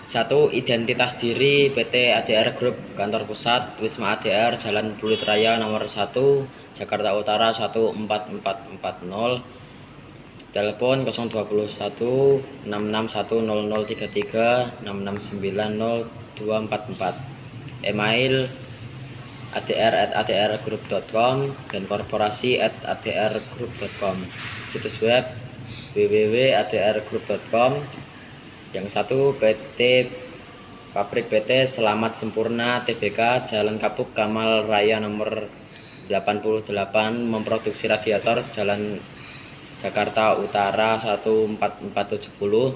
1. Identitas diri PT ADR Group Kantor Pusat Wisma ADR Jalan Pluit Raya nomor 1 Jakarta Utara 14440. Telepon 021 6610033 6690244. Email adr@adrgroup.com dan korporasi@adrgroup.com. Situs web www.adrgroup.com. Yang 1 Pabrik PT Selamat Sempurna Tbk Jalan Kapuk Kamal Raya nomor 88 memproduksi radiator Jalan Jakarta Utara 14470.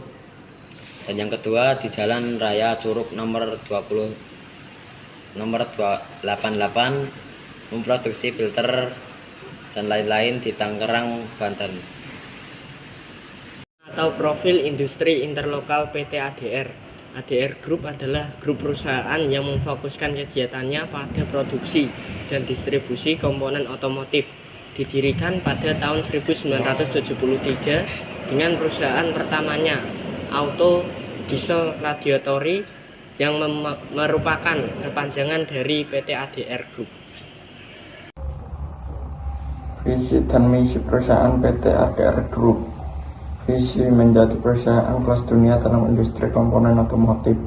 Dan yang kedua di Jalan Raya Curug nomor 288 memproduksi filter dan lain-lain di Tangerang, Banten. Atau profil industri interlokal PT ADR. ADR Group adalah grup perusahaan yang memfokuskan kegiatannya pada produksi dan distribusi komponen otomotif. Didirikan pada tahun 1973 dengan perusahaan pertamanya Auto Diesel Radiatory yang merupakan kepanjangan dari PT ADR Group. Visi dan misi perusahaan PT ADR Group. Visi menjadi perusahaan kelas dunia dalam industri komponen otomotif.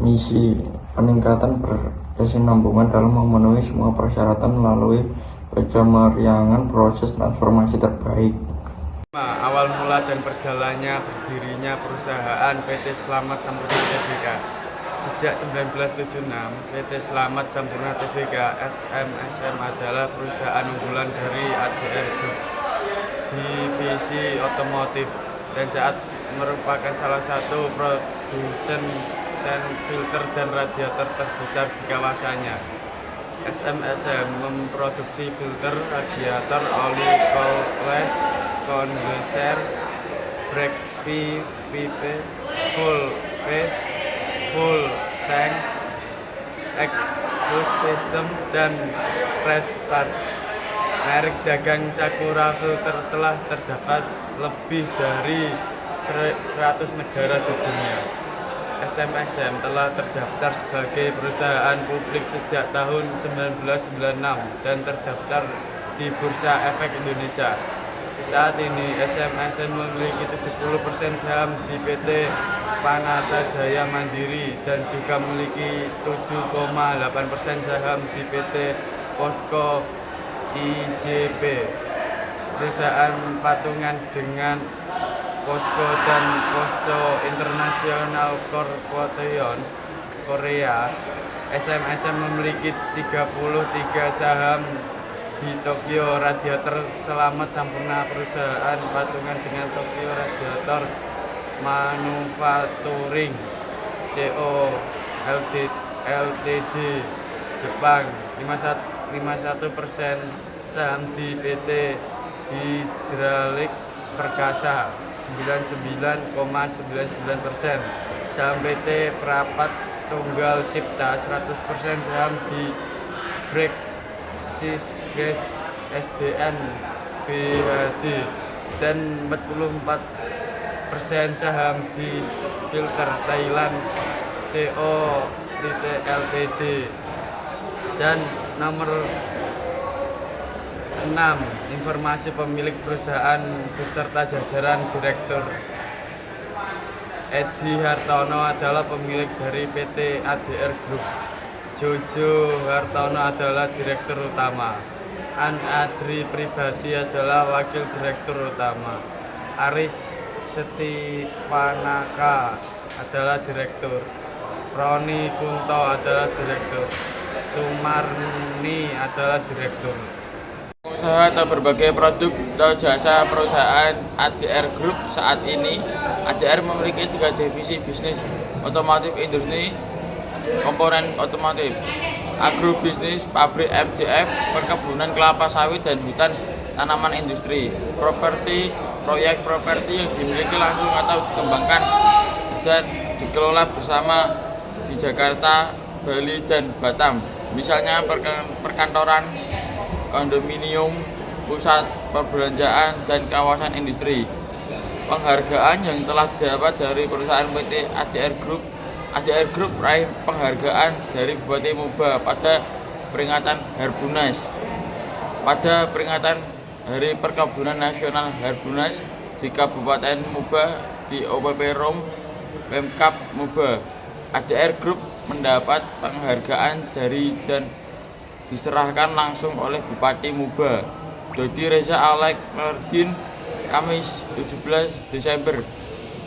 Misi peningkatan berkesinambungan dalam memenuhi semua persyaratan melalui kecemariangan proses transformasi terbaik. Awal mula dan perjalannya berdirinya perusahaan PT Selamat Sempurna Tbk. Sejak 1976, PT Selamat Sempurna Tbk (SMSM) adalah perusahaan unggulan dari ADR Group divisi otomotif dan saat merupakan salah satu produsen sen filter dan radiator terbesar di kawasannya. SMSM memproduksi filter, radiator, oli coolers, kondenser, brake pipe, full face, full tanks, exhaust system, dan press part. Merek dagang Sakura Filter telah terdapat lebih dari 100 negara di dunia. SMSM telah terdaftar sebagai perusahaan publik sejak tahun 1996 dan terdaftar di Bursa Efek Indonesia. Saat ini SMSM memiliki 70% saham di PT Panata Jaya Mandiri dan juga memiliki 7,8% saham di PT Posko IJP. Perusahaan patungan dengan Posko dan Posko International Corporation Korea. SMSM memiliki 33 saham di Tokyo Radiator Selamat Sempurna, perusahaan patungan dengan Tokyo Radiator Manufacturing Co. Ltd. Jepang. 51% saham di PT Hidralik Perkasa, 99,99%. Saham PT Prapat Tunggal Cipta, 100% saham di Break Sisges SDN BHD, dan 44% saham di Filter Thailand Co. Ltd. Dan nomor 6, informasi pemilik perusahaan beserta jajaran direktur. Edi Hartono adalah pemilik dari PT ADR Group. Jojo Hartono adalah direktur utama. An Adri pribadi adalah wakil direktur utama. Aris Setipanaka adalah direktur. Roni Kunto adalah direktur. Sumarni adalah direktur. Usaha atau berbagai produk atau jasa perusahaan ADR Group. Saat ini ADR memiliki 3 divisi bisnis: otomotif, industri, komponen otomotif, agrobisnis, pabrik MDF, perkebunan kelapa sawit dan hutan tanaman industri, properti, proyek properti yang dimiliki langsung atau dikembangkan dan dikelola bersama di Jakarta, Bali, dan Batam. Misalnya perkantoran, kondominium, pusat perbelanjaan, dan kawasan industri. penghargaan yang telah didapat dari perusahaan PT ADR Group. ADR Group raih penghargaan dari Bupati Muba pada peringatan Harbunas. Pada peringatan Hari Perkebunan Nasional Harbunas di Kabupaten Muba di OPP Rom Pemkab Muba, ADR Group mendapat penghargaan dari dan diserahkan langsung oleh Bupati Muba, Dodi Reza Alek Nurdin, Kamis 17 Desember.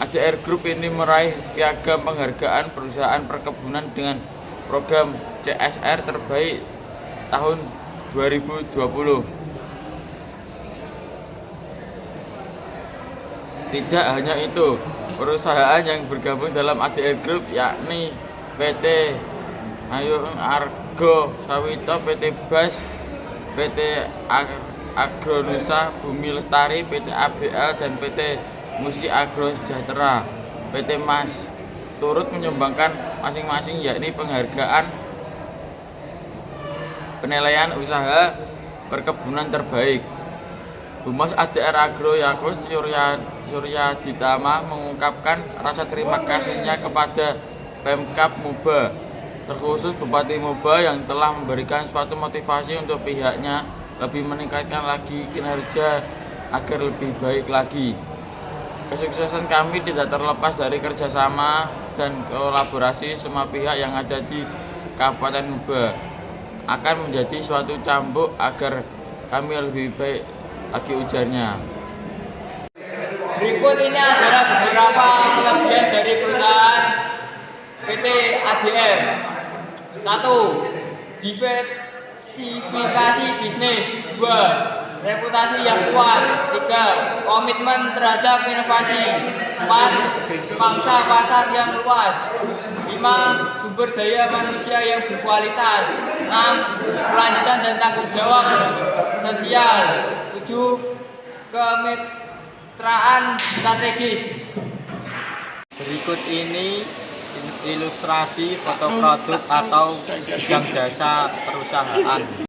ADR Group ini meraih piagam penghargaan perusahaan perkebunan dengan program CSR terbaik tahun 2020. Tidak hanya itu, perusahaan yang bergabung dalam ADR Group yakni PT Ayung Argo Sawito, PT Bas, PT Agronusa Bumi Lestari, PT ABL, dan PT Musi Agro Sejahtera, PT Mas turut menyumbangkan masing-masing yakni penghargaan penilaian usaha perkebunan terbaik. Humas ADR Agro Yakut Suryaditama mengungkapkan rasa terima kasihnya kepada Pemkab Muba, terkhusus Bupati Muba yang telah memberikan suatu motivasi untuk pihaknya lebih meningkatkan lagi kinerja agar lebih baik lagi. Kesuksesan kami tidak terlepas dari kerjasama dan kolaborasi semua pihak yang ada di Kabupaten Muba, akan menjadi suatu cambuk agar kami lebih baik lagi, ujarnya. Berikut ini adalah beberapa kelebihan dari perusahaan PT ADR. 1. Diversifikasi bisnis. 2. Reputasi yang kuat. 3. Komitmen terhadap inovasi. 4. Pangsa pasar yang luas. 5. Sumber daya manusia yang berkualitas. 6. Kelanjutan dan tanggung jawab sosial. 7. Kemitraan strategis. Berikut ini ilustrasi foto produk atau bidang jasa perusahaan.